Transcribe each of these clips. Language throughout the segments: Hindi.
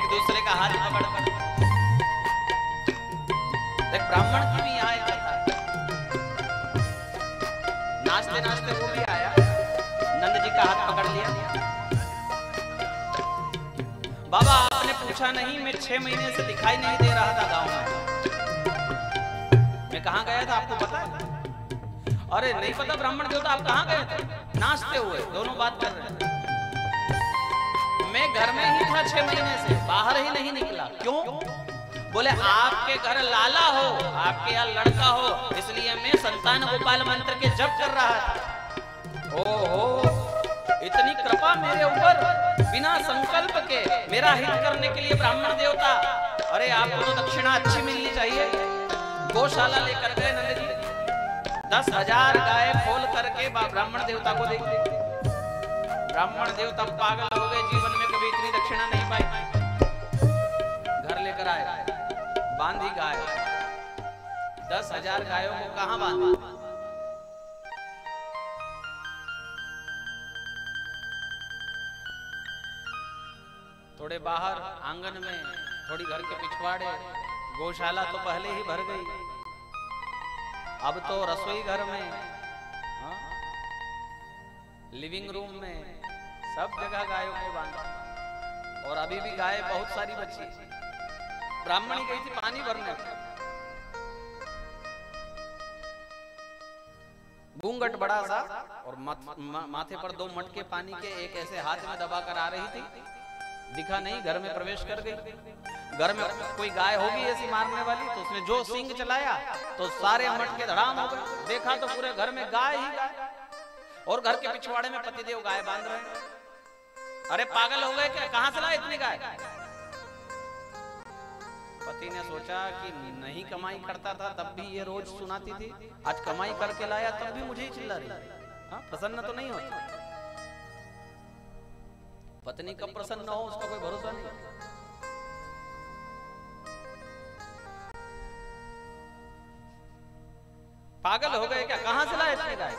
दूसरे का हाथ पकड़। एक ब्राह्मण की भी यहाँ एक कथा है। नाचते नाचते वो भी आया, नंद जी का हाथ पकड़ लिया। बाबा आपने पूछा नहीं, मैं 6 महीने से दिखाई नहीं दे रहा था गांव में। मैं कहाँ गया था आपको पता है? अरे नहीं पता ब्राह्मण देवता, आप कहाँ गए थे? नाचते हुए दोनों बात कर रहे थे। मैं घर में ही था 6 महीने से, बाहर ही नहीं निकला। क्यों? बोले आपके घर लाला हो, आपके यहाँ लड़का हो, इसलिए मैं संतान गोपाल मंत्र के जप कर रहा था। ओहो, इतनी कृपा मेरे ऊपर, बिना संकल्प के मेरा हित करने के लिए ब्राह्मण देवता। अरे आपको तो दक्षिणा अच्छी मिलनी चाहिए। गौशाला लेकर गए नंद जी, 10,000 गाय खोल करके ब्राह्मण देवता को दे। ब्राह्मण देवता पागल हो गए, जीवन में कभी इतनी दक्षिणा नहीं पाई। घर लेकर आए, बांधी गाय। 10,000 गायों को कहां बांधी? थोड़े बाहर आंगन में, थोड़ी घर के पिछवाड़े। गौशाला तो पहले ही भर गई, अब तो रसोई घर में, लिविंग रूम में, सब जगह गायों को बांधा। और अभी भी गाय बहुत सारी बची। ब्राह्मणी गई थी पानी भरने, घूंघट बड़ा सा और माथे पर 2 मटके पानी के एक ऐसे हाथ में दबा कर आ रही थी। दिखा नहीं, घर में प्रवेश कर गई। घर में कोई गाय होगी ऐसी मारने वाली, तो उसने जो सींग चलाया तो सारे मटके धड़ाम हो गए। देखा तो पूरे घर में गाय ही गाय, और घर के पिछवाड़े में पतिदेव गाय बांध रहे हैं। अरे पागल हो गए क्या? कहां से लाए इतनी गाय? पति ने सोचा कि नहीं कमाई करता था तब भी ये रोज सुनाती थी, आज कमाई करके लाया तब भी मुझे ही चिल्ला रही। प्रसन्न तो नहीं होती। पत्नी कब प्रसन्न हो उसका कोई भरोसा नहीं। पागल हो गए क्या? कहां से लाए इतने गाय?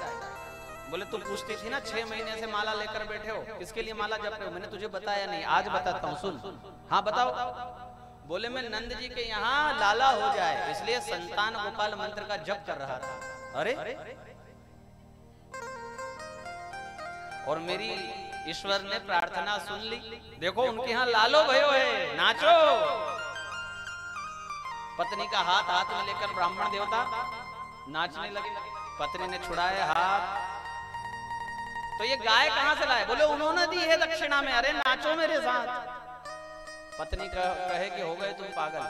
बोले तू पूछती थी ना 6 महीने से माला लेकर बैठे हो, किसके लिए माला जप रहे हो? मैंने तुझे बताया नहीं, आज बताता हूँ, सुन। हाँ बताओ। बोले मैं नंद जी के यहाँ लाला हो जाए इसलिए संतान गोपाल मंत्र का जप कर रहा था। अरे और मेरी ईश्वर ने प्रार्थना सुन ली। देखो उनके यहाँ लालो भयो है, नाचो। पत्नी का हाथ हाथ में लेकर ब्राह्मण देवता नाचने लगे। पत्नी ने छुड़ाए हाथ। तो ये गाय कहां से लाए? बोले उन्होंने दी है दक्षिणा में। अरे नाचो मेरे साथ। पत्नी कहे कि हो गए तुम पागल,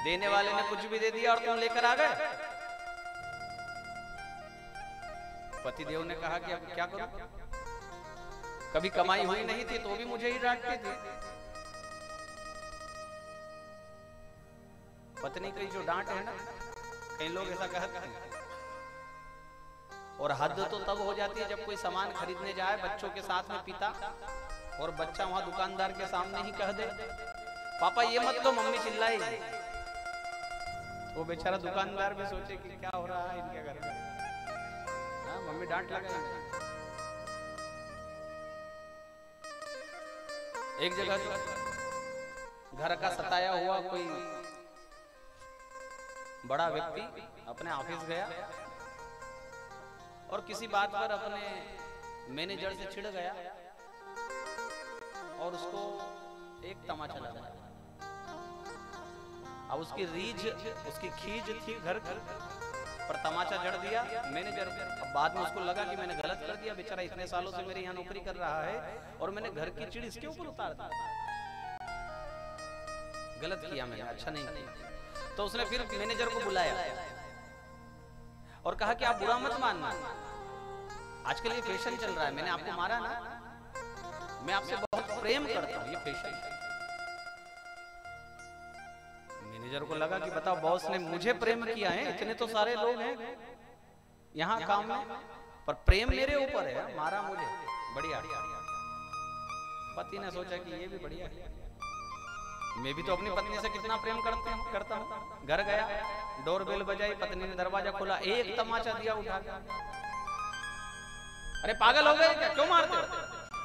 देने वाले ने कुछ भी दे दिया और तुम लेकर आ गए। पतिदेव ने कहा कि अब क्या करूं? कभी कमाई हुई नहीं थी तो भी मुझे ही डांटते थे। पत्नी की जो डांट है ना, कई लोग ऐसा कहते हैं। और हद तो तब हो जाती है जब कोई सामान खरीदने जाए बच्चों के साथ में पिता, और बच्चा वहां दुकानदार के सामने ही कह दे पापा ये मत लो, मम्मी चिल्लाई। वो बेचारा दुकानदार भी सोचे कि क्या हो रहा है इनके घर में, मम्मी डांट लगाएगी। एक जगह तो घर का सताया हुआ कोई बड़ा व्यक्ति अपने ऑफिस गया और किसी बात पर अपने मैनेजर से छिड़ गया और उसको एक तमाचा लगा। अब उसकी रीझ, उसकी खींच थी घर की, पर तमाचा जड़ दिया मैनेजर। अब बाद में उसको लगा कि मैंने गलत कर दिया, बेचारा इतने सालों से मेरे यहाँ नौकरी कर रहा है और मैंने घर की चिड़ इसके ऊपर उतार दी, गलत किया मैंने, अच्छा नहीं किया। तो उसने फिर मैनेजर को बुलाया और कहा कि आप बुरा मत मानना, आजकल ये फैशन चल रहा है, मैंने आपको मारा ना, मैं आपसे बहुत प्रेम करता हूँ, ये फैशन। मैनेजर को लगा कि बताओ बॉस ने मुझे प्रेम किया है, इतने तो सारे लोग हैं यहाँ काम में, पर प्रेम मेरे ऊपर है, मारा मुझे, बढ़िया। पति ने सोचा कि ये भी बढ़िया है, मैं भी तो अपनी पत्नी से कितना प्रेम करता हूँ। घर गया, डोरबेल बजाई, पत्नी ने दरवाजा खोला, एक तमाचा दिया उठा के। अरे पागल हो गए क्या, क्यों मारते हो?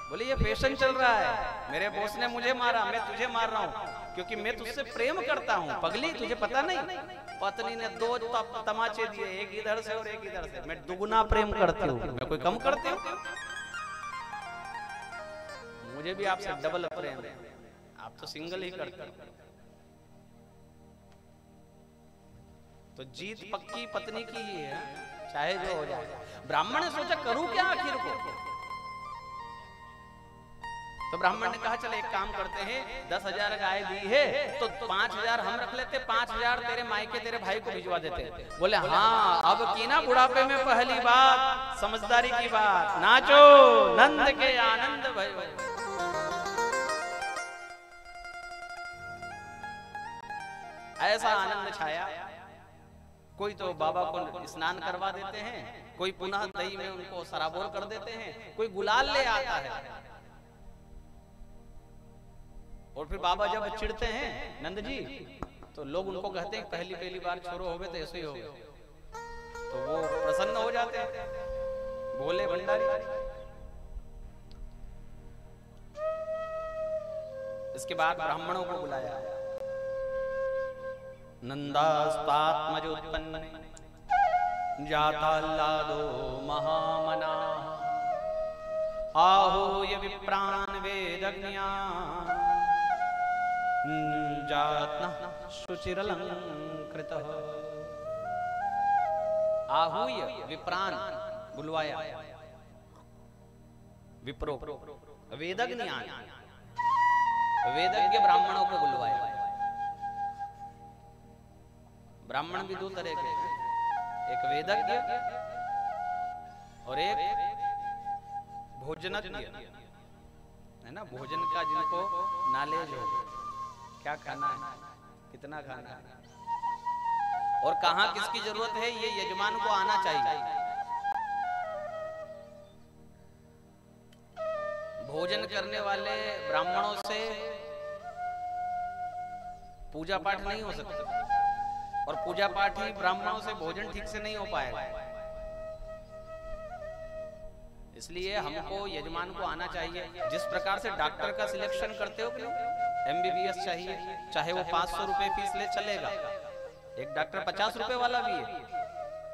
बोले ये फैशन चल रहा है, मेरे बॉस ने मुझे मारा, मैं तुझे मार रहा हूँ क्योंकि मैं तुझसे प्रेम करता हूँ। पगली तुझे पता नहीं, पत्नी ने 2 तमाचे दिए, एक इधर से और एक इधर से। मैं दुगुना प्रेम करती हूँ, मैं कोई कम करती हूँ? मुझे भी आपसे डबल प्रेम है, आप तो सिंगल ही करते हो। तो जीत पक्की पत्नी की ही है, चाहे जो हो जाए। ब्राह्मण ने सोचा करूं क्या आखिर को, तो ब्राह्मण ने कहा चले एक काम करते हैं, 10,000 गाय दी है तो 5,000 हम रख लेते, 5,000 तेरे मायके तेरे भाई को भिजवा देते। बोले हाँ, अब की ना बुढ़ापे में पहली बात, समझदारी की बात, नाचो नंद के आनंद भयो। ऐसा आनंद छाया। कोई तो बाबा को स्नान करवा देते हैं, कोई पुनः दही में उनको सराबोर कर देते हैं, कोई गुलाल ले आता है। और फिर बाबा जब चिढ़ते हैं नंद जी, तो लोग उनको कहते हैं पहली बार छोरो हो गए तो ऐसे ही हो गए, तो वो प्रसन्न हो जाते हैं, बोले भंडारी। इसके बाद ब्राह्मणों को बुलाया। नंदास्तात्मजोत्पन्न जाताल्लादो महामना, आहूय विप्रान् वेदज्ञान् जातः शुचिरलंकृतः। आहूय विप्रान् बुलवाया, विप्रो वेदज्ञान, वेदज्ञ ब्राह्मणों को बुलवाया। ब्राह्मण भी 2 तरह के हैं, एक वेदज्ञ और एक भोजनज्ञ, है ना। भोजन का जिनको नॉलेज हो, क्या खाना है, कितना खाना है और कहाँ किसकी जरूरत है, ये यजमान को आना चाहिए। भोजन करने वाले ब्राह्मणों से पूजा पाठ नहीं हो सकता, और पूजा पाठ ही ब्राह्मणों से भोजन ठीक से नहीं हो पाएगा। इसलिए हमको यजमान को आना चाहिए। जिस प्रकार से डॉक्टर का सिलेक्शन करते हो कि MBBS चाहिए, चाहे वो 500 रुपए फीस ले चलेगा, एक डॉक्टर 50 रुपए वाला भी है,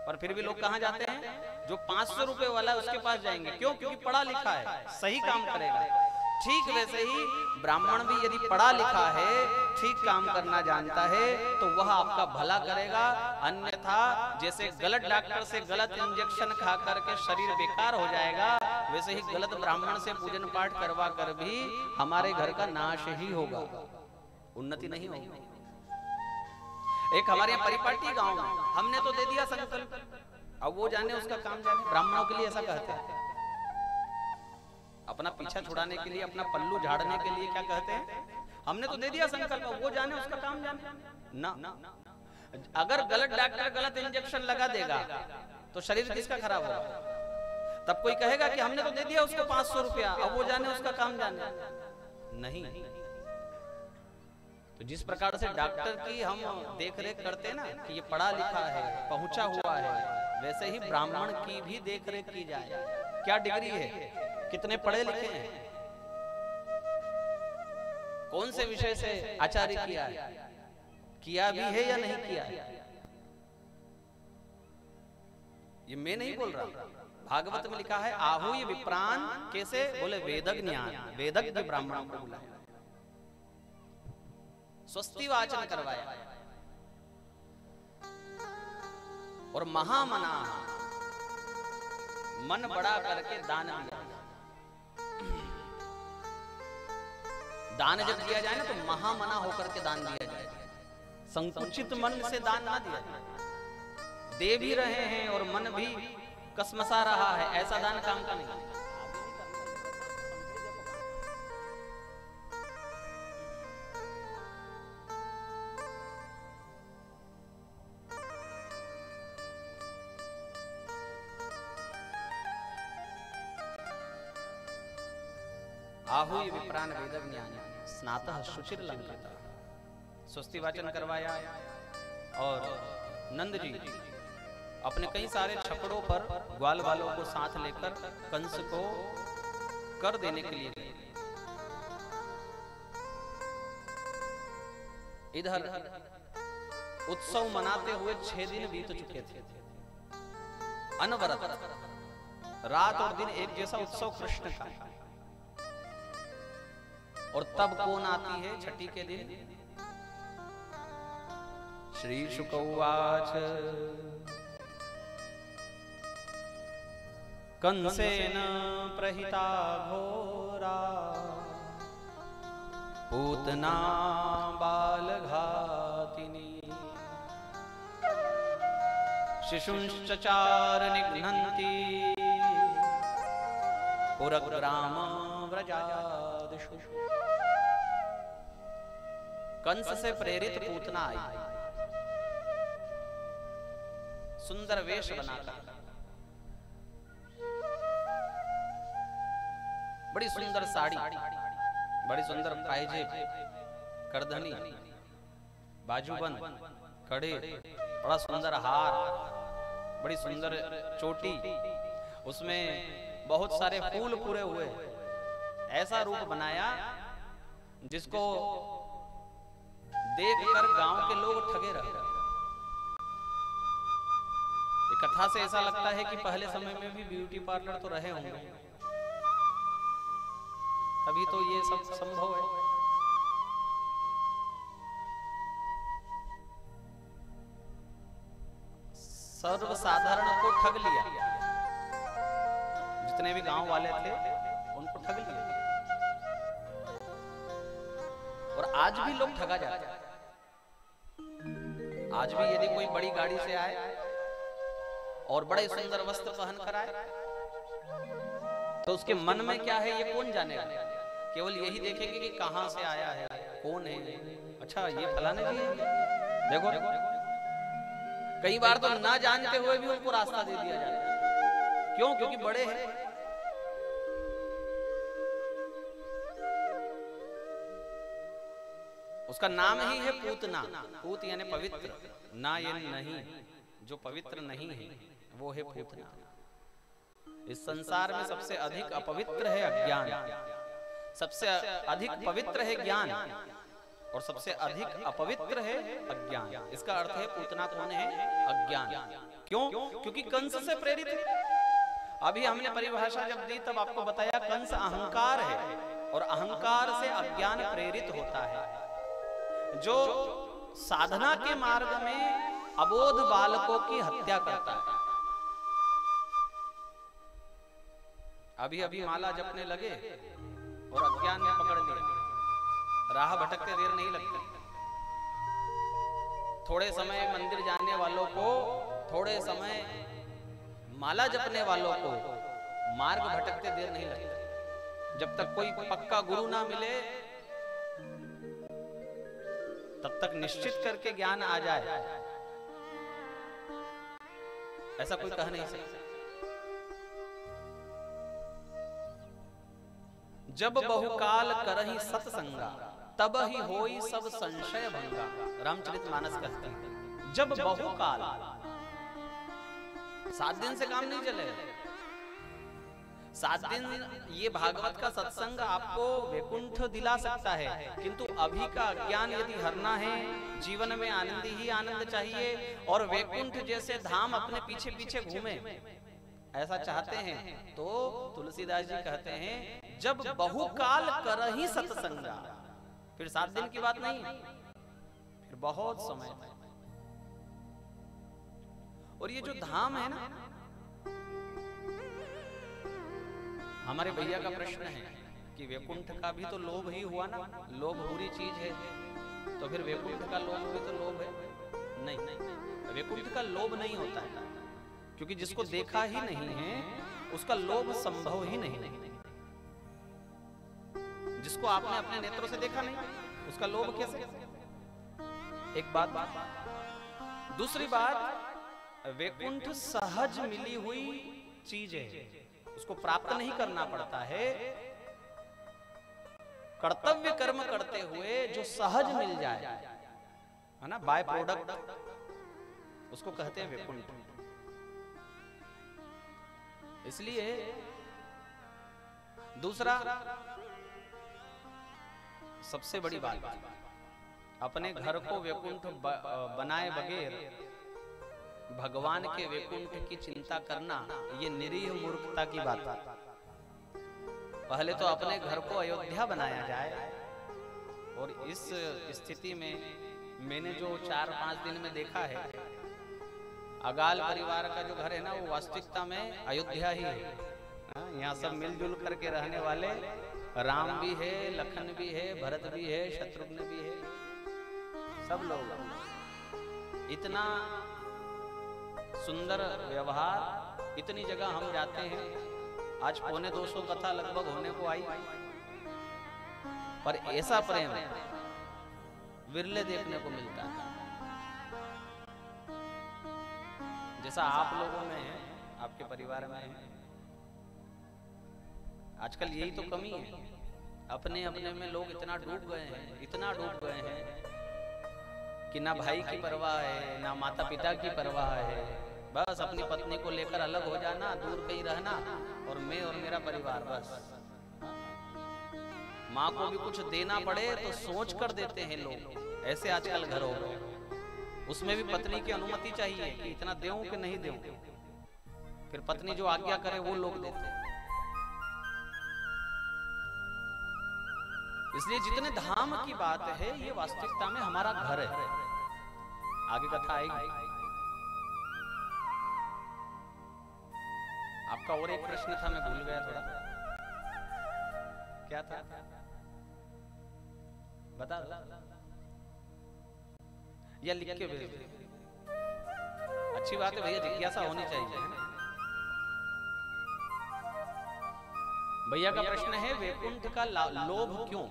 पर फिर भी लोग कहाँ जाते हैं, जो 500 रुपए वाला है उसके पास जाएंगे। क्यों? क्योंकि पढ़ा लिखा है, सही काम करेगा। ठीक वैसे ही ब्राह्मण भी यदि पढ़ा लिखा है, ठीक काम करना जानता है, तो वह आपका भला करेगा। अन्यथा जैसे गलत डॉक्टर से गलत इंजेक्शन खा करके शरीर बेकार हो जाएगा, वैसे ही गलत ब्राह्मण से पूजन पाठ करवा कर भी हमारे घर का नाश ही होगा, उन्नति नहीं होगी। एक हमारे यहाँ परिपाटी गांव में हमने तो दे दिया संकल्प, अब वो जाने उसका काम जाने। ब्राह्मणों के लिए ऐसा कहते हैं, अपना पीछा छुड़ाने के लिए, अपना पल्लू झाड़ने के लिए क्या कहते हैं, हमने तो दे दिया संकल्प, वो जाने उसका काम जाने ना। अगर गलत डॉक्टर गलत इंजेक्शन लगा देगा तो शरीर किसका खराब होगा? तब कोई कहेगा कि हमने तो दे दिया उसको 500 रुपया, अब वो जाने उसका काम जाने नहीं। तो जिस प्रकार से डॉक्टर की हम देख रेख करते हैं ना कि ये पढ़ा लिखा है, पहुंचा हुआ है, वैसे ही ब्राह्मण की भी देख रेख की जाए। क्या डिग्री है, कितने पढ़े लिखे हैं, कौन से विषय से आचार्य किया भी है या नहीं किया है, ये मैं नहीं बोल रहा। भागवत में लिखा है आहूय विप्रान, कैसे बोले वेदज्ञान, वेदज्ञ ब्राह्मणों को बुलाया, स्वस्ति वाचन करवाया और महामना, मन बड़ा करके दान दिया। दान जब दिया जाए ना तो महामना होकर के दान दिया जाए, संकुचित मन से दान ना दिया जाए। दे भी रहे हैं और मन भी कसमसा रहा है, ऐसा दान काम का नहीं। आहूय विप्रान वेदज्ञान स्नातः शुचिर लंकृतः। स्वस्ति वाचन करवाया और नंद जी अपने कई सारे छकड़ों पर ग्वाल वालों को साथ लेकर कंस को कर देने के लिए गए। इधर उत्सव मनाते हुए 6 दिन बीत चुके थे, अनवरत रात और दिन एक जैसा उत्सव कृष्ण का। और तब कौन आती है छठी के दिन? श्री शुक उवाच कंसेन प्रहिता घोरा पूतना बालघातिनी शिशुंश्चचार निघ्नन्ति पुरग्राम व्रजादिषु। कंस से प्रेरित पूतना आई, सुंदर वेश बनाकर, बड़ी सुंदर साड़ी, बड़ी सुंदर पायजेब, करधनी, बाजूबंद, कड़े, बड़ा सुंदर हार, बड़ी सुंदर चोटी, उसमें बहुत सारे फूल पूरे हुए, ऐसा रूप बनाया जिसको देखकर गांव के लोग ठगे रहे। कथा से ऐसा लगता है कि पहले समय में भी ब्यूटी पार्लर तो रहे होंगे, तभी तो ये सब संभव है। सर्वसाधारण को ठग लिया, जितने भी गांव वाले थे उनको ठग लिया। और आज भी लोग ठगा जाते हैं। आज भी यदि कोई बड़ी गाड़ी से आए और बड़े सुंदर वस्त्र पहन कर आए तो उसके मन में क्या है ये कौन जानेगा? केवल यही देखेंगे कि कहां से आया है, कौन है, अच्छा ये फलाने जी है। देखो कई बार तो ना जानते हुए भी उनको रास्ता दे दिया जाता है। क्यों? क्योंकि बड़े हैं। उसका नाम ही है पूतना। पूत यानी पवित्र, ना ये नहीं, जो पवित्र नहीं है वो है पूतना। इस संसार में सबसे अधिक अपवित्र है अज्ञान, सबसे अधिक पवित्र है ज्ञान और सबसे अधिक अपवित्र है अज्ञान। इसका अर्थ है पूतना कौन है? अज्ञान। क्यों? क्योंकि कंस से प्रेरित है। अभी हमने परिभाषा जब दी तब आपको बताया कंस अहंकार है और अहंकार से अज्ञान प्रेरित होता है, जो साधना के मार्ग में अबोध बालकों की हत्या करता है। अभी अभी माला जपने लगे और अज्ञान ने पकड़ लिया, राह भटकते देर नहीं लगती। थोड़े समय मंदिर जाने वालों को, थोड़े समय माला जपने वालों को मार्ग भटकते देर नहीं लगती। जब तक कोई पक्का गुरु ना मिले तब तक निश्चित करके ज्ञान आ जाए, ऐसा कोई कह नहीं सकता। जब बहुकाल करहि सत्संगा तब ही होई सब संशय भंगा। रामचरितमानस कहते हैं जब बहुकाल, 7 दिन से काम नहीं चलेगा। 7 दिन ये भागवत का सत्संग आपको वैकुंठ दिला सकता है, किंतु अभी का अज्ञान यदि हरना है, जीवन में आनंद ही आनंद चाहिए और वैकुंठ जैसे धाम अपने पीछे पीछे घूमे, ऐसा चाहते हैं तो तुलसीदास जी कहते हैं जब बहुकाल करहि सत्संगा। फिर 7 दिन की बात नहीं, फिर बहुत समय। और ये जो धाम है ना, हमारे भैया का प्रश्न है कि वैकुंठ का भी तो लोभ ही हुआ ना, लोभ बुरी चीज है, तो फिर वैकुंठ का लोभ भी तो लोभ है? नहीं, वैकुंठ का लोभ नहीं होता है, क्योंकि जिसको देखा ही नहीं है उसका लोभ संभव ही नहीं। जिसको आपने अपने नेत्रों से देखा नहीं उसका लोभ कैसे? एक बात। दूसरी बात, वैकुंठ सहज मिली हुई चीज है, उसको प्राप्त नहीं करना पड़ता है। कर्तव्य कर्म करते हुए जो सहज मिल जाए, है ना, बाय प्रोडक्ट, उसको कहते हैं वैकुंठ। इसलिए दूसरा सबसे बड़ी बात, अपने घर को वैकुंठ बनाए बगैर भगवान के वैकुंठ की चिंता करना ये निरीह मूर्खता की बात है। पहले तो अपने घर को अयोध्या बनाया जाए। और इस स्थिति में मैंने जो 4-5 दिन में देखा है, अगाल परिवार का जो घर है ना, वो वास्तविकता में अयोध्या ही है। यहाँ सब मिलजुल करके रहने वाले, राम भी है, लखन भी है, भरत भी है, शत्रुघ्न भी है, सब लोग। इतना सुंदर व्यवहार, इतनी जगह हम जाते हैं। आज 250 कथा लगभग होने को आई, पर ऐसा प्रेम विरले देखने को मिलता है जैसा आप लोगों में है, आपके परिवार में है। आजकल यही तो कमी है, अपने अपने में लोग इतना डूब गए हैं, इतना डूब गए हैं कि ना भाई की परवाह है, ना माता पिता की परवाह है। बस अपनी पत्नी को लेकर अलग हो जाना, दूर कहीं रहना, और मैं और मेरा परिवार बस। माँ को भी कुछ देना पड़े तो सोच कर देते हैं लोग, ऐसे आजकल घर हो गए। उसमें भी पत्नी की अनुमति चाहिए कि इतना देऊं कि नहीं देऊं। फिर पत्नी जो आज्ञा करे वो लोग देते हैं। इसलिए जितने धाम की बात है, ये वास्तविकता में हमारा घर है। आगे कथा आएगी। आपका और एक प्रश्न था, मैं भूल गया थोड़ा, क्या था बता दो, या लिख के भेज। अच्छी बात है भैया, जिज्ञासा होनी चाहिए। भैया का प्रश्न है, वैकुंठ का लोभ क्यों?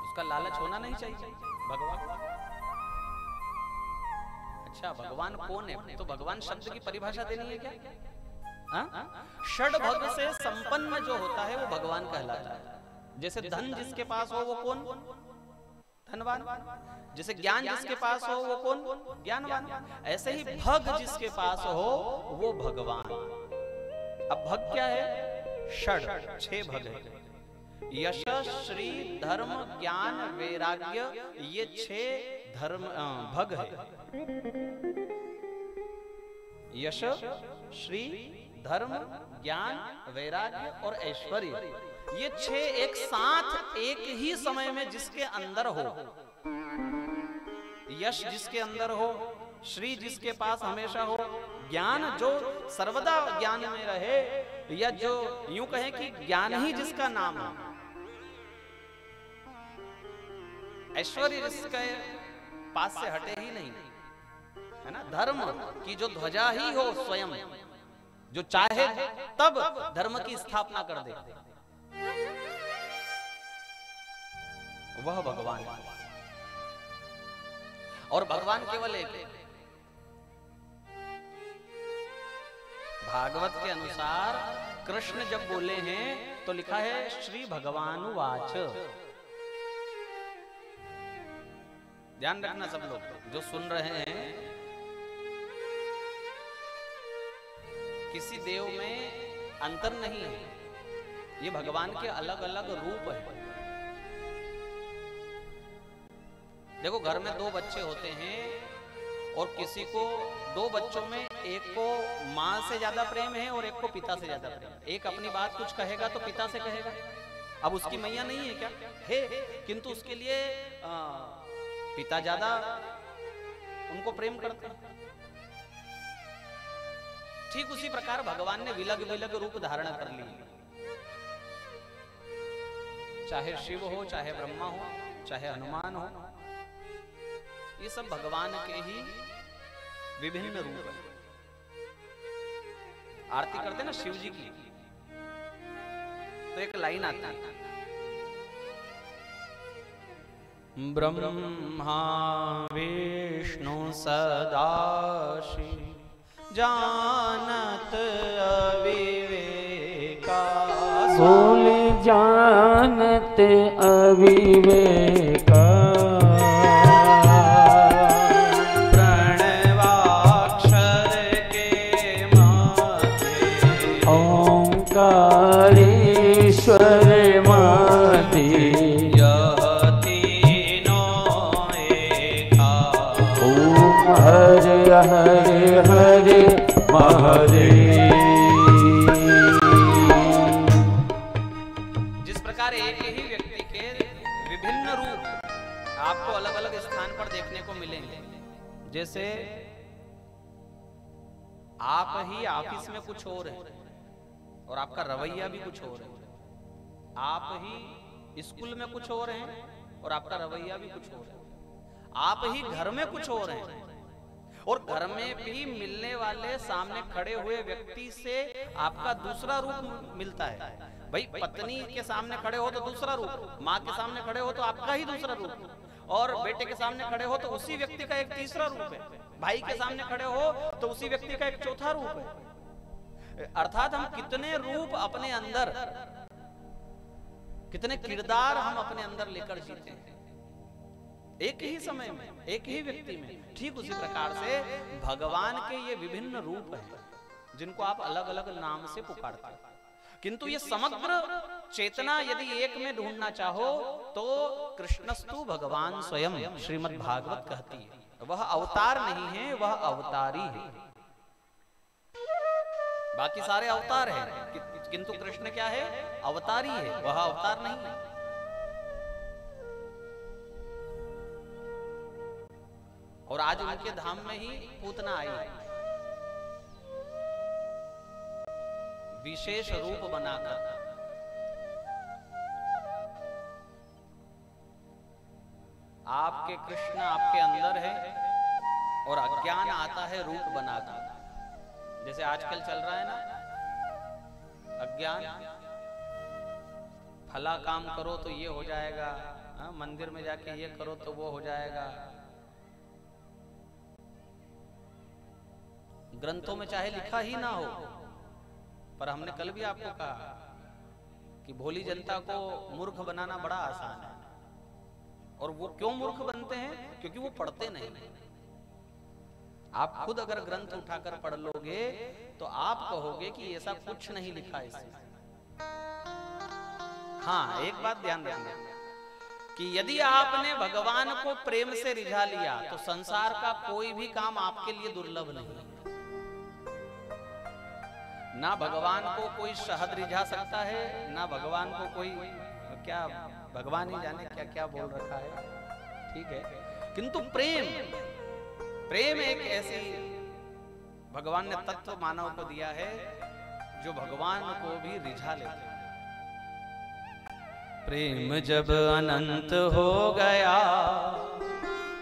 उसका लालच होना नहीं चाहिए भगवान। अच्छा, भगवान कौन है? तो भगवान शब्द की परिभाषा देनी है क्या? षड्भग से संपन्न जो होता है वो भगवान कहलाता है। जैसे धन जिसके पास हो वो कौन? धनवान। जैसे ज्ञान जिसके पास हो वो कौन? ज्ञानवान। ऐसे ही भग जिसके पास हो वो भगवान। अब भग क्या है? षड, 6 भग है। यश, श्री, धर्म, ज्ञान, वैराग्य, ये 6 धर्म भग है। यश, श्री, धर्म, ज्ञान, वैराग्य और ऐश्वर्य, ये 6 एक साथ एक ही समय में जिसके अंदर हो। यश जिसके अंदर हो, श्री जिसके पास हमेशा हो, ज्ञान जो सर्वदा ज्ञान में रहे, या जो यूं कहें कि ज्ञान ही जिसका नाम है, ऐश्वर्य जिसके पास से हटे ही नहीं, है ना। धर्म की जो ध्वजा ही हो स्वयं, जो चाहे तब धर्म की स्थापना कर दे, वह भगवान है। और भगवान केवल एक है। भागवत के अनुसार कृष्ण जब बोले हैं तो लिखा है श्री भगवानुवाच। ध्यान रखना सब लोग जो सुन रहे हैं, किसी देव में अंतर नहीं है, ये भगवान के अलग अलग रूप है। देखो, घर में 2 बच्चे होते हैं और किसी को 2 बच्चों में एक को माँ से ज्यादा प्रेम है और एक को पिता से ज्यादा प्रेम है। एक अपनी बात कुछ कहेगा तो पिता से कहेगा। अब उसकी मैया नहीं है क्या? है, किंतु उसके लिए पिता ज्यादा उनको प्रेम करते हैं। ठीक उसी प्रकार भगवान ने विलग विलग रूप धारण कर लिए। चाहे शिव हो, चाहे ब्रह्मा हो, चाहे हनुमान हो, ये सब भगवान के ही विभिन्न रूप हैं। आरती करते ना शिव जी की, तो एक लाइन आती है, ब्रह्मा विष्णु सदा शिव जानत अविवेका। बोल जानत अविवेका, प्रणवाक्षर के माथे ओंकार प्रकार एक ही व्यक्ति के विभिन्न रूप आपको अलग अलग स्थान पर देखने को मिलेंगे। जैसे आप ही ऑफिस में कुछ और है और आपका रवैया भी कुछ और है, आप ही स्कूल में कुछ और है और आपका रवैया भी कुछ और है, आप ही घर में कुछ और हैं और घर में भी मिलने वाले सामने खड़े हुए व्यक्ति से आपका दूसरा रूप मिलता है। भाई पत्नी के सामने खड़े हो तो दूसरा रूप, माँ के सामने खड़े हो तो आपका ही दूसरा रूप, और बेटे के सामने खड़े हो तो उसी व्यक्ति का एक तीसरा रूप है, भाई के सामने खड़े हो तो उसी व्यक्ति का एक चौथा रूप है। अर्थात हम कितने रूप अपने अंदर, कितने किरदार हम अपने अंदर लेकर जीते हैं एक ही समय में, एक ही व्यक्ति में। ठीक उसी प्रकार से भगवान के ये विभिन्न रूप हैं जिनको आप अलग अलग नाम से पुकारते हैं, किंतु ये समग्र चेतना यदि एक में ढूंढना चाहो तो कृष्णस्तु भगवान स्वयं, श्रीमद् भागवत कहती है। वह अवतार नहीं है, वह अवतारी है। बाकी सारे अवतार हैं, किंतु कृष्ण क्या है? अवतारी है, वह अवतार नहीं है। और आज उनके धाम में ही पूतना आई है, विशेष रूप बनाकर। आपके कृष्ण आपके अंदर है और अज्ञान आता है रूप बनाकर। जैसे आजकल चल रहा है ना अज्ञान, फला काम करो तो ये हो जाएगा, मंदिर में जाके ये करो तो वो हो जाएगा। ग्रंथों में चाहे लिखा ही ना हो, पर हमने कल भी आपको कहा कि भोली जनता को मूर्ख बनाना बड़ा आसान है। और वो क्यों मूर्ख बनते हैं? क्योंकि वो पढ़ते नहीं। आप खुद अगर ग्रंथ उठाकर पढ़ लोगे तो आप कहोगे कि ऐसा कुछ नहीं लिखा इसमें। हाँ, एक बात ध्यान रखना कि यदि आपने भगवान को प्रेम से रिझा लिया तो संसार का कोई भी काम आपके लिए दुर्लभ नहीं। ना भगवान को कोई शहद रिझा सकता है, ना भगवान को कोई, क्या भगवान ही जाने क्या क्या बोल रखा है, ठीक है। किंतु प्रेम, प्रेम एक ऐसी भगवान ने तत्व मानव को दिया है जो भगवान को भी रिझा लेते हैं। प्रेम जब अनंत हो गया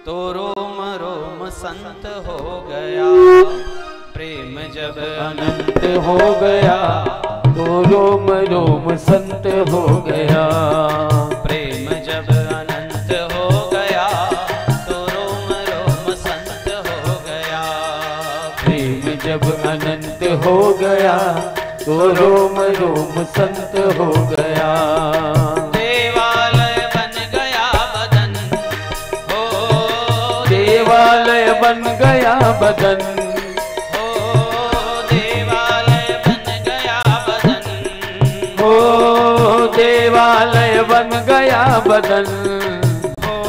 तो रोम रोम संत हो गया। प्रेम जब अनंत हो गया तो रोम रोम संत हो गया। प्रेम जब अनंत हो गया तो रोम रोम संत हो गया। प्रेम जब अनंत हो गया तो रोम रोम संत हो गया। देवालय बन गया बदन, हो देवालय बन गया बदन, देवालय बन गया बदन, हो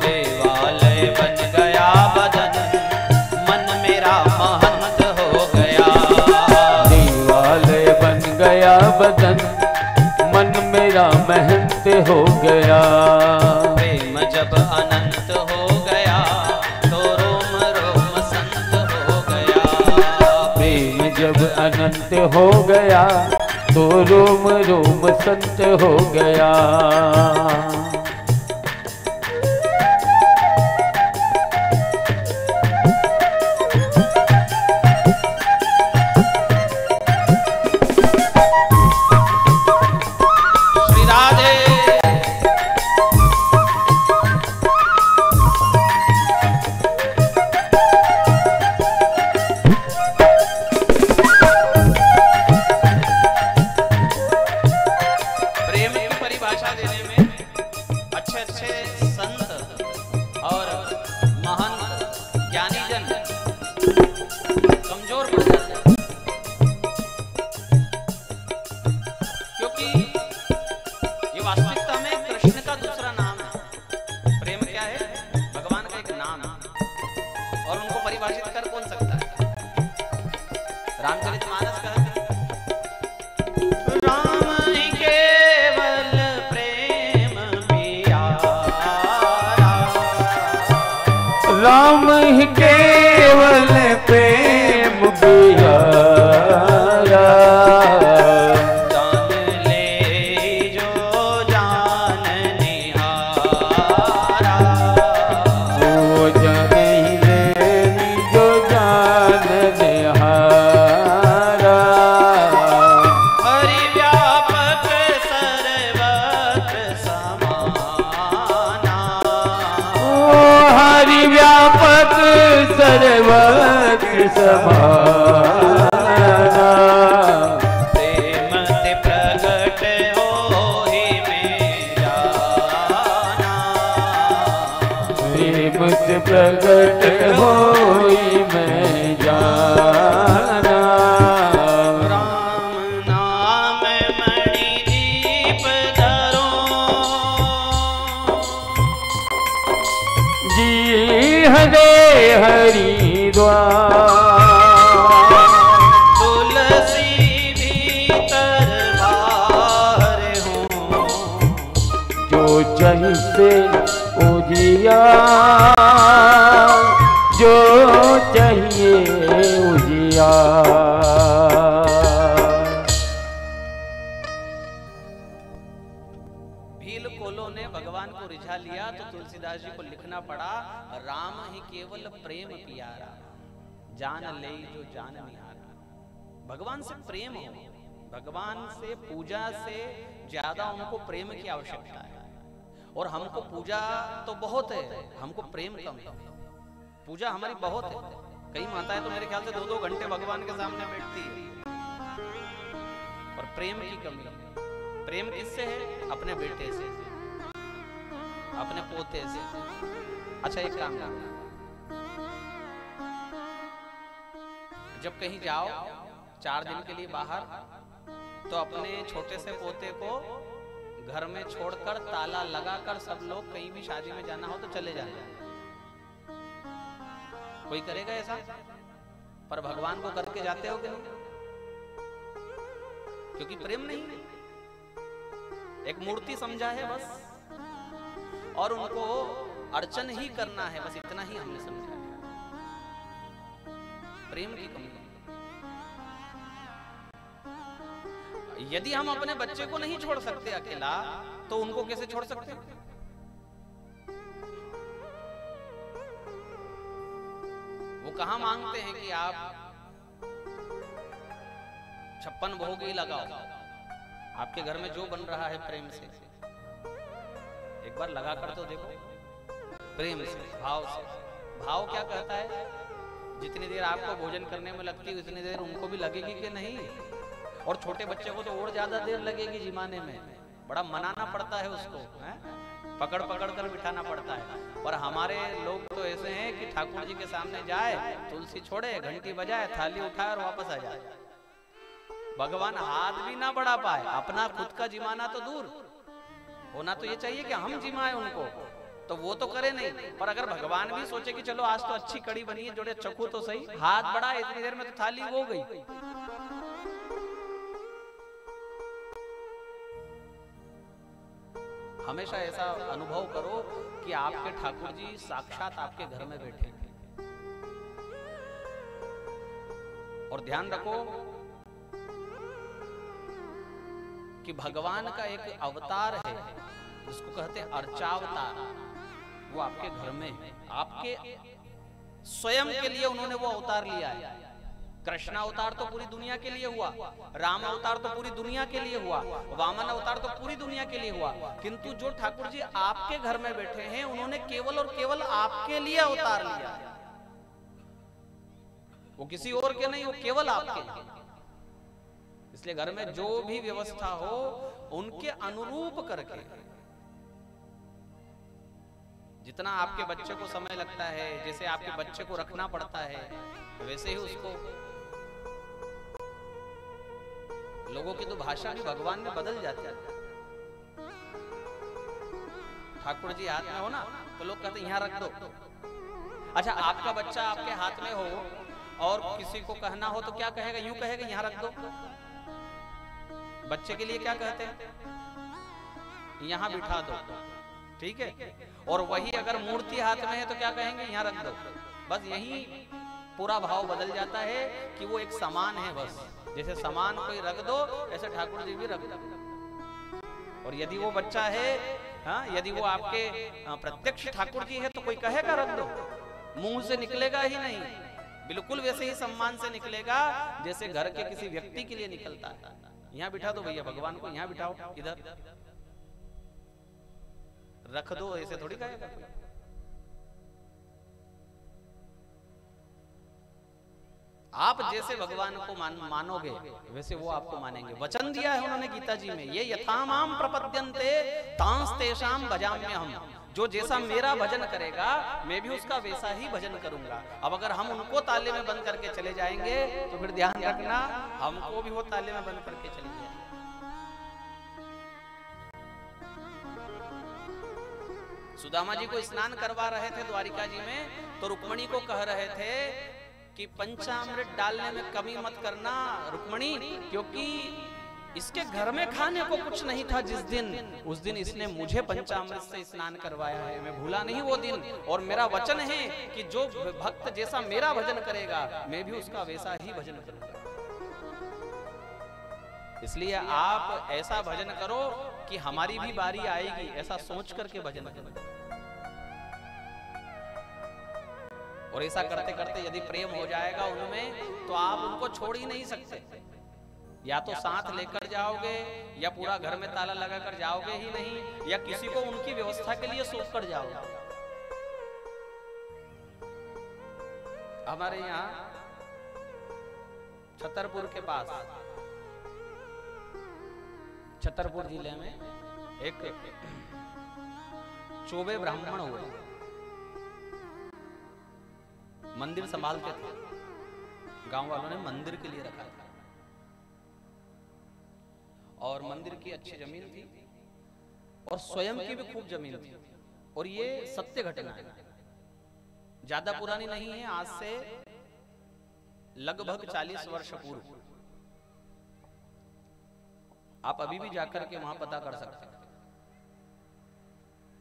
देवालय बन गया बदन, मन मेरा महंत हो गया। देवालय बन गया बदन, मन मेरा महंत हो गया। प्रेम जब अनंत हो गया तो रोम रोम संत हो गया। प्रेम जब अनंत हो गया तो रोम रोम संत हो गया। श्री राधे। रामचरितमानस कहते राम ही केवल राम ही केवल प्रेम पियारा। जान ले जो जान निहारा, वो जान ले जो जान निहारा। हरि व्यापक सर्वत्र समाना, हरि व्यापक सर्वत्र समाना। प्रेम ते प्रगट होहि में जाना, प्रेम से प्रगट होई मैं जाना। राम नाम मणि दीप धरो, जी हरे हरिद्वार। तुलसी भीतर बाहर हो, जो चाहिए से उजिया, जो चाहिए उजिया। भील कोलो ने भगवान को रिझा लिया तो तुलसीदास जी को लिखना पड़ा, राम ही केवल प्रेम पियारा, जान ले जो जान निहारा। भगवान से प्रेम हो, भगवान से पूजा से ज्यादा उनको प्रेम की आवश्यकता है। और हमको पूजा तो बहुत है, हमको प्रेम कम है। पूजा हमारी बहुत है, कई माताएं तो मेरे ख्याल से 2-2 घंटे भगवान के सामने बैठती है, और प्रेम की कमी है। प्रेम किससे है? अपने बेटे से, अपने पोते से। अच्छा एक काम करो, जब कहीं जाओ 4 दिन के लिए बाहर, तो अपने छोटे से पोते को घर में छोड़कर ताला लगाकर सब लोग कहीं भी शादी में जाना हो तो चले जाना। कोई करेगा ऐसा? पर भगवान को करके जाते हो कि नहीं? क्योंकि प्रेम नहीं है, एक मूर्ति समझा है बस, और उनको अर्चन ही करना है, बस इतना ही हमने समझा है। प्रेम की कमी। यदि हम अपने बच्चे को नहीं छोड़ सकते अकेला, तो उनको कैसे छोड़ सकते? वो कहां मांगते हैं कि आप 56 भोग ही लगाओ। आपके घर में जो बन रहा है प्रेम से, एक बार लगा कर तो देखो, प्रेम से, भाव से। भाव क्या कहता है? जितनी देर आपको भोजन करने में लगती है उतनी देर उनको भी लगेगी कि नहीं? और छोटे बच्चे को तो और ज्यादा देर लगेगी जिमाने में, बड़ा मनाना पड़ता है उसको, है? पकड़ पकड़ कर बिठाना पड़ता है। पर हमारे लोग तो ऐसे हैं कि ठाकुर जी के सामने जाए, तुलसी छोड़े, घंटी बजाए, थाली उठाए और वापस आ जाए। भगवान हाथ भी ना बढ़ा पाए, अपना खुद का जिमाना तो दूर, होना तो ये चाहिए कि हम जिमाए उनको, तो वो तो करे नहीं। पर अगर भगवान भी सोचे कि चलो आज तो अच्छी कड़ी बनी है, जोड़े चखू तो सही, हाथ बढ़ाए, इतनी देर में तो थाली हो गई। हमेशा ऐसा अनुभव करो कि आपके ठाकुर जी साक्षात आपके घर में बैठे। और ध्यान रखो कि भगवान का एक अवतार है जिसको कहते हैं अर्चावतार, वो आपके घर में है, आपके स्वयं के लिए उन्होंने वो अवतार लिया है। कृष्ण अवतार तो पूरी दुनिया के लिए हुआ, राम अवतार तो पूरी दुनिया के लिए हुआ, वामन अवतार तो पूरी दुनिया के लिए हुआ, किंतु जो ठाकुर जी आपके घर में बैठे हैं उन्होंने केवल और केवल आपके लिए अवतार लिया है। वो किसी और के नहीं, वो केवल आपके लिए। इसलिए घर में जो भी व्यवस्था हो उनके अनुरूप करके, जितना आपके बच्चे को समय लगता है, जैसे आपके बच्चे को रखना पड़ता है, वैसे ही उसको। लोगों की तो भाषा भी भगवान में बदल जाती है। ठाकुर जी हाथ में हो ना तो लोग कहते हैं यहां रख दो। अच्छा, आपका बच्चा आपके हाथ में हो और किसी को कहना हो तो क्या कहेगा? यूं कहेगा यहां रख दो। बच्चे के लिए क्या कहते हैं? यहां बिठा दो। ठीक है। और वही अगर मूर्ति हाथ में है तो क्या कहेंगे, यहाँ रख दो। बस यही पूरा भाव बदल जाता है कि वो एक सामान है। बस जैसे सामान कोई रख दो, ऐसे ठाकुर जी भी रख दो। और यदि वो बच्चा है, हाँ, यदि वो आपके प्रत्यक्ष ठाकुर जी है तो कोई कहेगा रख दो, मुंह से निकलेगा ही नहीं, बिल्कुल वैसे ही सम्मान से निकलेगा जैसे घर के किसी व्यक्ति के लिए निकलता है। यहाँ बिठा दो भैया भगवान को, यहाँ बिठाओ, इधर रख दो, ऐसे थोड़ी कहेगा कोई। आप जैसे भगवान को मानोगे वैसे वो आपको मानेंगे। वचन दिया है उन्होंने गीता जी में, ये यथामाम प्रपद्यन्ते तांस तेषाम भजाम्यहम्। जो जैसा मेरा भजन करेगा मैं भी उसका वैसा ही भजन करूंगा। अब अगर हम उनको ताले में बंद करके चले जाएंगे तो फिर ध्यान रखना हमको भी वो ताले में बंद करके चले जाएंगे। सुदामा जी को स्नान करवा रहे थे द्वारिका जी में, तो रुक्मणी को कह रहे थे कि पंचामृत डालने में कमी मत करना रुक्मणी, क्योंकि इसके घर में खाने को कुछ नहीं था जिस दिन, उस दिन इसने मुझे पंचामृत से स्नान करवाया है, मैं भूला नहीं वो दिन। और मेरा वचन है कि जो भक्त जैसा मेरा भजन करेगा मैं भी उसका वैसा ही भजन करूंगा। इसलिए आप ऐसा भजन करो कि हमारी भी बारी आएगी, ऐसा सोच करके भजन करो। और ऐसा करते करते यदि प्रेम हो जाएगा उनमें तो आप उनको छोड़ ही नहीं सकते। या तो साथ लेकर जाओगे या पूरा घर में ताला लगा कर जाओगे ही नहीं, या किसी को उनकी व्यवस्था के लिए सौंप कर जाओगे। हमारे यहाँ छतरपुर के पास, छतरपुर जिले में एक चौबे ब्राह्मण हुए, मंदिर संभालते थे, गांव वालों ने मंदिर के लिए रखा था और मंदिर की अच्छी जमीन थी और स्वयं की भी खूब जमीन थी। और ये सत्य घटना है, ज्यादा पुरानी नहीं है, आज से लगभग 40 वर्ष पूर्व। आप अभी भी जाकर के वहां पता कर सकते हैं।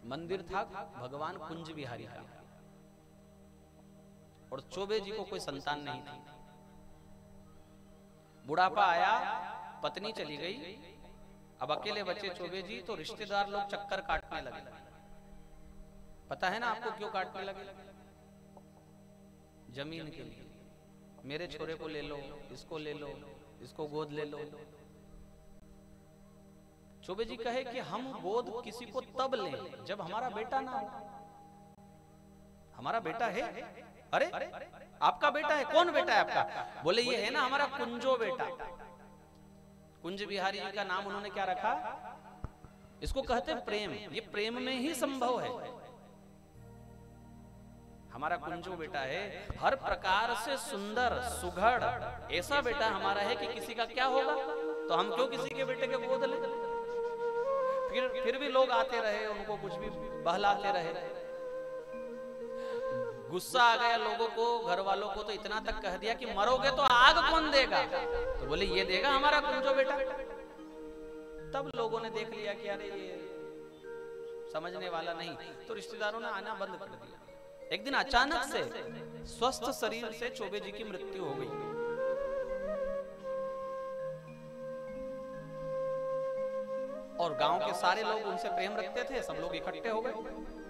मंदिर था भगवान कुंज बिहारी का और चौबे जी को कोई संतान नहीं थी। बुढ़ापा आया, पत्नी चली गई, अब अकेले बचे चौबे जी। तो रिश्तेदार लोग चक्कर काटने लगे। पता है ना आपको क्यों काटने लगे? जमीन के लिए। मेरे छोरे को ले लो, इसको ले लो, इसको गोद ले लो। चौबे जी कहे कि हम गोद किसी को तब लें जब हमारा बेटा ना हो। हमारा बेटा है? अरे आपका बेटा है? कौन बेटा है आपका? बोले ये है ना हमारा कुंजो बेटा। कुंज बिहारी जी का नाम उन्होंने क्या रखा? इसको कहते हैं प्रेम। ये प्रेम में ही संभव है। हमारा कुंजो बेटा है, हर प्रकार से सुंदर सुघड़ ऐसा बेटा हमारा है कि किसी का क्या होगा तो हम क्यों किसी के बेटे के गोद ले। फिर भी लोग आते रहे, उनको कुछ भी बहलाते रहे। गुस्सा आ गया लोगों को, घर वालों को, तो इतना तक कह दिया कि मरोगे तो आग कौन देगा? तो बोले ये देगा हमारा कुंजो बेटा। तब लोगों ने देख लिया कि अरे ये समझने वाला नहीं, तो रिश्तेदारों ने आना बंद कर दिया। एक दिन अचानक से स्वस्थ शरीर से चौबे जी की मृत्यु हो गई। और गांव के सारे लोग उनसे प्रेम रखते थे, सब लोग इकट्ठे हो गए।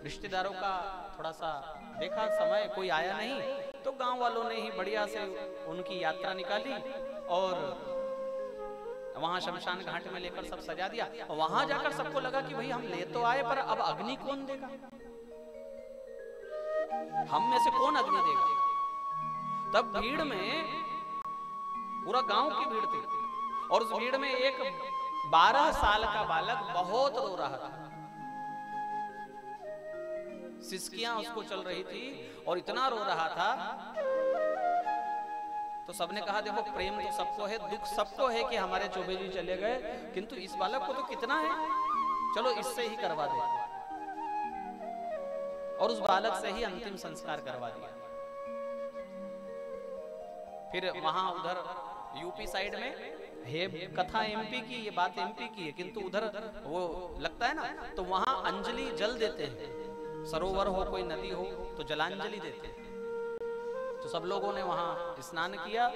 रिश्तेदारों का थोड़ा सा देखा समय, कोई आया नहीं, तो गांव वालों ने ही बढ़िया से उनकी यात्रा निकाली और वहां शमशान घाट में लेकर सब सजा दिया। वहां जाकर सबको लगा कि भाई हम ले तो आए पर अब अग्नि कौन देगा, हम में से कौन अग्नि देगा। तब भीड़ में, पूरा गांव की भीड़ थी और उस भीड़ में एक 12 साल का बालक बहुत रो रहा था। सिसकियां उसको चल रही थी और इतना रो रहा था। तो सबने कहा देखो प्रेम तो सबको है, दुख सबको है कि हमारे चौबे जी चले गए, किंतु इस बालक को तो कितना है, चलो इससे ही करवा दे। और उस बालक से ही अंतिम संस्कार करवा दिया। फिर वहां उधर यूपी साइड में है कथा एमपी की, ये बात एमपी की है, किंतु उधर वो लगता है ना, तो वहां अंजलि जल देते हैं। सरोवर हो, कोई नदी हो, तो जलांजलि देते हैं। तो सब लोगों ने वहां स्नान किया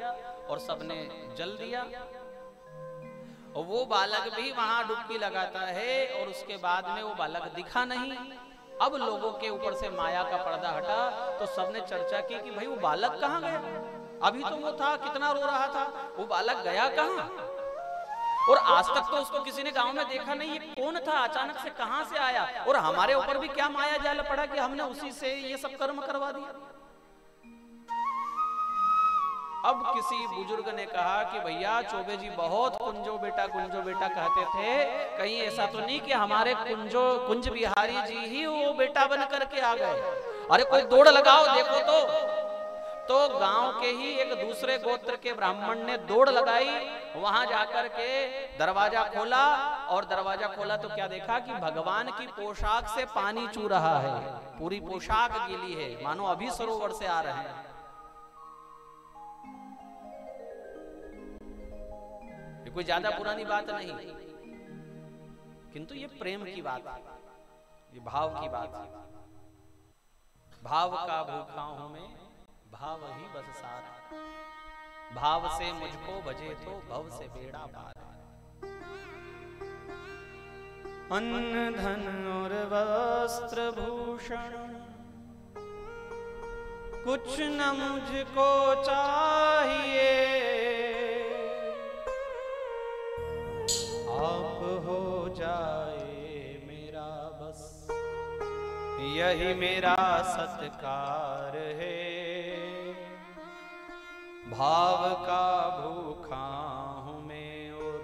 और सबने जल दिया। और वो बालक भी वहां डुबकी लगाता है और उसके बाद में वो बालक दिखा नहीं। अब लोगों के ऊपर से माया का पर्दा हटा तो सबने चर्चा की कि भाई वो बालक कहाँ गया? अभी तो वो था, कितना रो रहा था, वो बालक गया कहाँ? और आज तक तो उसको किसी ने गांव में देखा नहीं, ये कौन था, अचानक से कहां से आया? और हमारे ऊपर भी क्या माया जाल पड़ा कि हमने उसी से ये सब कर्म करवा दिया। अब किसी बुजुर्ग ने कहा कि भैया चौबे जी बहुत कुंजो बेटा कहते थे, कहीं ऐसा तो नहीं कि हमारे कुंज बिहारी जी ही वो बेटा बन करके आ गए? अरे कोई दौड़ लगाओ देखो तो गांव के ही एक दूसरे गोत्र के ब्राह्मण ने दौड़ लगाई, वहां जाकर के दरवाजा खोला, और दरवाजा खोला तो क्या देखा कि भगवान की पोशाक से पानी चू रहा है, पूरी पोशाक गीली है, मानो अभी सरोवर से आ रहे हैं। ये कोई ज्यादा पुरानी बात नहीं, किंतु ये प्रेम की बात है, ये भाव की बात है। भाव का भूखा हूं मैं, भाव ही बस सार, भाव से मुझको बजे तो भव से बेड़ा पार। अन्न धन और वस्त्र भूषण कुछ न मुझको चाहिए, आप हो जाए मेरा बस, यही मेरा सत्कार है। भाव का भूखा हूं मैं और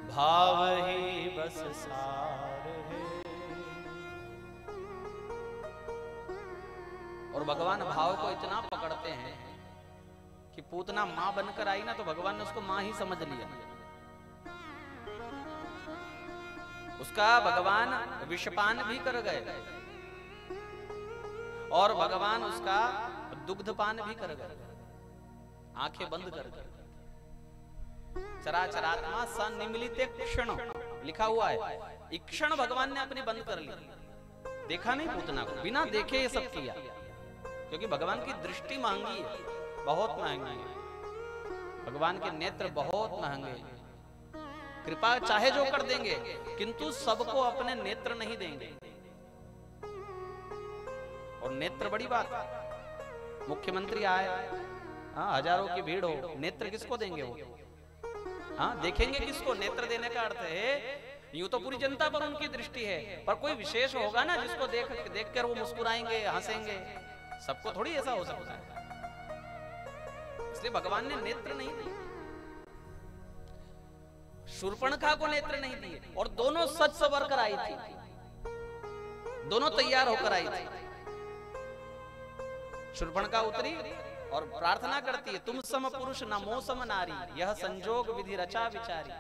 भाव ही बस सार है। और भगवान भाव को इतना पकड़ते हैं कि पूतना मां बनकर आई ना, तो भगवान ने उसको मां ही समझ लिया। उसका भगवान विषपान भी कर गए और भगवान उसका दुग्धपान भी कर गए, आंखें बंद कर। चराचरात्मा सन्निमिलित क्षण लिखा हुआ है, एक क्षण भगवान ने अपनी बंद कर ली, देखा नहीं पूतना को, बिना देखे ये सब किया, क्योंकि भगवान की दृष्टि महंगी है, बहुत महंगी है। भगवान के नेत्र बहुत महंगे हैं। कृपा चाहे जो कर देंगे, किंतु सबको अपने नेत्र नहीं देंगे। और नेत्र बड़ी बात है। मुख्यमंत्री आए, हाँ, हजारों की भीड़ हो, नेत्र किसको देंगे वो? हाँ, देखेंगे किसको? नेत्र देने का अर्थ है यूं तो पूरी जनता पर उनकी दृष्टि है, पर कोई विशेष होगा ना जिसको देख कर वो मुस्कुराएंगे, हंसेंगे। सबको थोड़ी ऐसा हो सकता है, इसलिए भगवान ने नेत्र नहीं दिए। शूर्पणखा को नेत्र नहीं दिए, और दोनों सच सवर कर आई थी, दोनों तैयार होकर आई थी। शूर्पणखा उतरी और प्रार्थना करती है, तुम सम पुरुष न मो सम नारी, यह संजोग विधि रचा विचारी।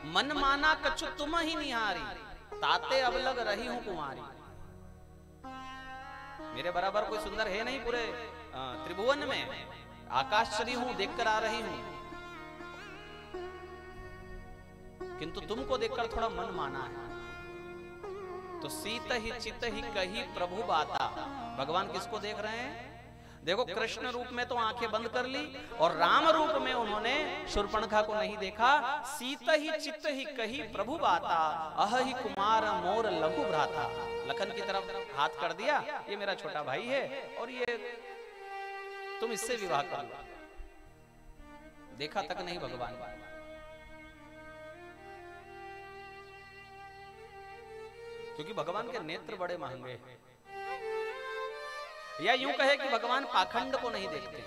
मन माना कछु तुम ही निहारी, ताते अब लग रही हूं कुमारी। मेरे बराबर कोई सुंदर है नहीं पूरे त्रिभुवन में, आकाशचरी हूं, देखकर आ रही हूं, किंतु तुमको देखकर थोड़ा मन माना है। तो सीत ही चित ही कही प्रभु बाता। भगवान किसको देख रहे हैं? देखो, कृष्ण रूप में तो आंखें बंद कर ली, और राम रूप में उन्होंने शूर्पणखा को नहीं देखा। सीत ही चित ही कही प्रभु बाता, अह ही कुमार मोर लघु भ्राता। लखन की तरफ हाथ कर दिया, ये मेरा छोटा भाई है और ये तुम इससे विवाह कर लो। देखा तक नहीं भगवान, क्योंकि भगवान के नेत्र बड़े महंगे हैं। या यूं कहे कि भगवान पाखंड को नहीं देखते,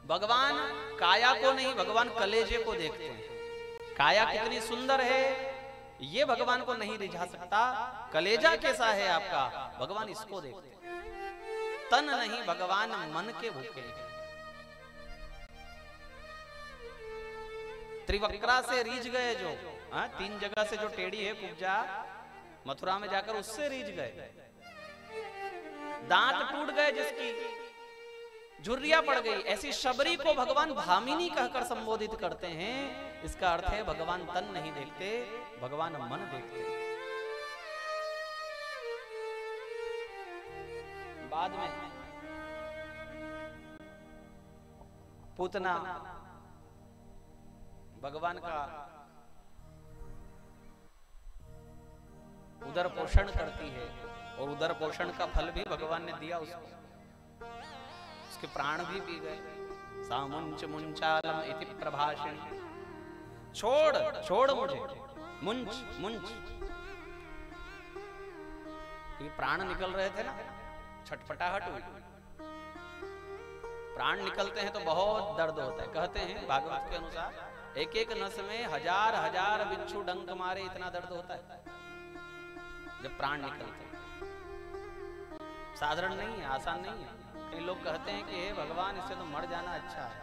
भगवान काया को नहीं, भगवान कलेजे को देखते हैं। काया कितनी सुंदर है ये भगवान को नहीं रिझा सकता, कलेजा कैसा है आपका, भगवान इसको देखते हैं। तन नहीं भगवान मन के भूखे। त्रिवक्रा से रीझ गए जो, हाँ, 3 जगह से जो टेढ़ी है कुब्जा, मथुरा में जाकर उससे रीझ गए। दांत टूट गए जिसकी, झुर्रियां पड़ गई, ऐसी शबरी को भगवान भामिनी कहकर संबोधित करते हैं। इसका अर्थ है भगवान तन नहीं देखते, भगवान मन देखते हैं। बाद में पूतना भगवान का उदर पोषण करती है और उदर पोषण का फल भी भगवान ने दिया उसको, उसके प्राण भी पी गए। सामुंच मुंचालम इति प्रभाषिणी, छोड़ छोड़ मुझे, मुंच मुंच। ये प्राण निकल रहे थे ना, छटपटाहट हुई। प्राण निकलते हैं तो बहुत दर्द होता है। कहते हैं भागवत के अनुसार एक एक नस में हजार हजार बिच्छू डंक मारे इतना दर्द होता है जब प्राण निकलते हैं। साधारण नहीं है, आसान नहीं है। कई लोग कहते हैं कि हे भगवान इससे तो मर जाना अच्छा है।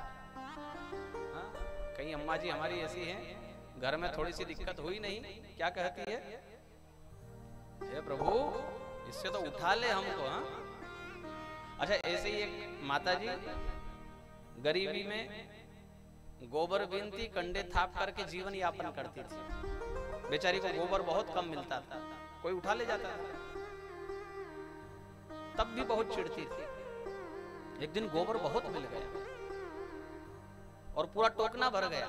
हाँ? कई अम्मा जी हमारी ऐसी हैं, घर में थोड़ी सी दिक्कत हुई नहीं, क्या कहती है, हे प्रभु इससे तो उठा ले हमको। हाँ? अच्छा, ऐसे ही एक माता जी गरीबी में गोबर बीनती, कंडे थाप करके जीवन यापन करती थी। बेचारी को गोबर बहुत कम मिलता था, कोई उठा ले जाता था, तब भी बहुत चिढ़ती थी। एक दिन गोबर बहुत मिल गया और पूरा टोकना भर गया।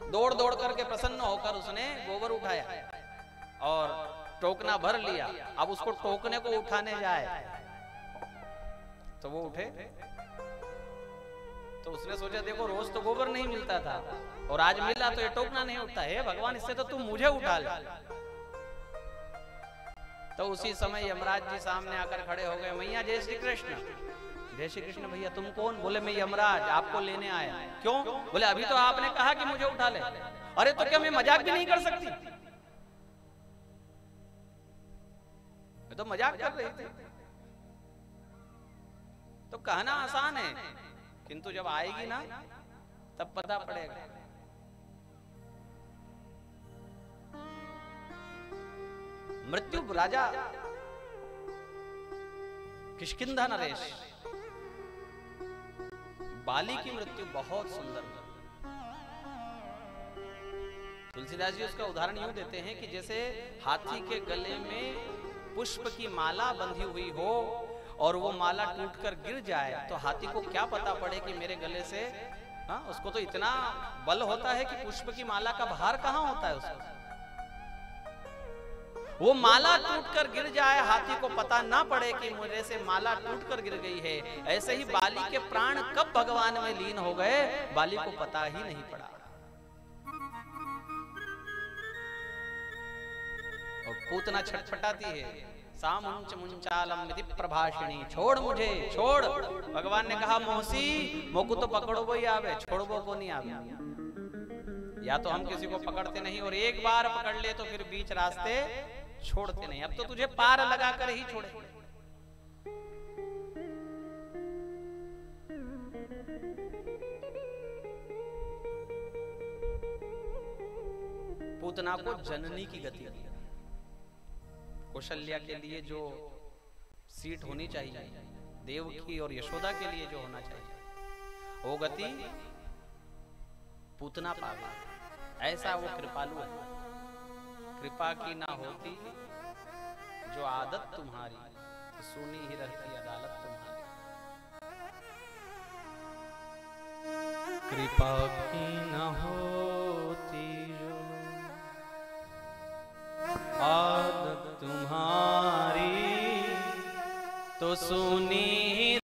दौड़ दौड़ करके प्रसन्न होकर उसने गोबर उठाया और टोकना भर लिया। अब उसको टोकने को उठाने जाए तो वो उठे, तो उसने सोचा देखो रोज तो गोबर नहीं मिलता था और आज मिला तो ये टोकना नहीं उठता है, भगवान इससे तो तुम मुझे उठा ले। तो उसी समय यमराज जी सामने आकर खड़े हो गए। मैया जय श्री कृष्ण। जय श्री कृष्ण भैया, तुम कौन? बोले मैं यमराज, आपको लेने आया। क्यों? बोले अभी तो आपने कहा कि मुझे उठा ले। अरे तो क्या मैं मजाक भी नहीं कर सकती? मैं तो मजाक कर रही थी। तो कहना आसान है, किंतु जब आएगी ना तब पता पड़ेगा। मृत्यु राजा किष्किंधा नरेश, बाली की मृत्यु बहुत सुंदर। तुलसीदास जी उसका उदाहरण यूं देते हैं कि जैसे हाथी के गले में पुष्प की माला बंधी हुई हो और वो माला टूटकर गिर जाए तो हाथी को क्या पता पड़े कि मेरे गले से, हाँ, उसको तो इतना बल होता है कि पुष्प की माला का भार कहाँ होता है उसको। वो माला टूटकर गिर जाए, हाथी को पता ना पड़े कि मेरे से माला टूटकर गिर गई है। ऐसे ही बाली के प्राण कब भगवान में लीन हो गए, बाली को पता ही नहीं पड़ा। और पूतना छटपटाती है, सामुंच मुंचालम इति प्रभाषिणी, छोड़ मुझे छोड़। भगवान ने कहा मोहसी मोकु तो पकड़ो वो ही आवे, छोड़बो को नहीं आवे। या तो हम किसी को पकड़ते नहीं और एक बार पकड़ ले तो फिर बीच रास्ते छोड़ते नहीं। अब तो तुझे पार लगा कर ही छोड़े। पूतना को जननी की गति दी। कौशल्या के लिए जो सीट होनी चाहिए, देवकी और यशोदा के लिए जो होना चाहिए, वो गति पूतना पा गई। ऐसा वो कृपालु है। कृपा की ना होती जो आदत तुम्हारी, तो सुनी ही रहती अदालत तुम्हारी। कृपा की ना होती जो आदत तुम्हारी, तो सुनी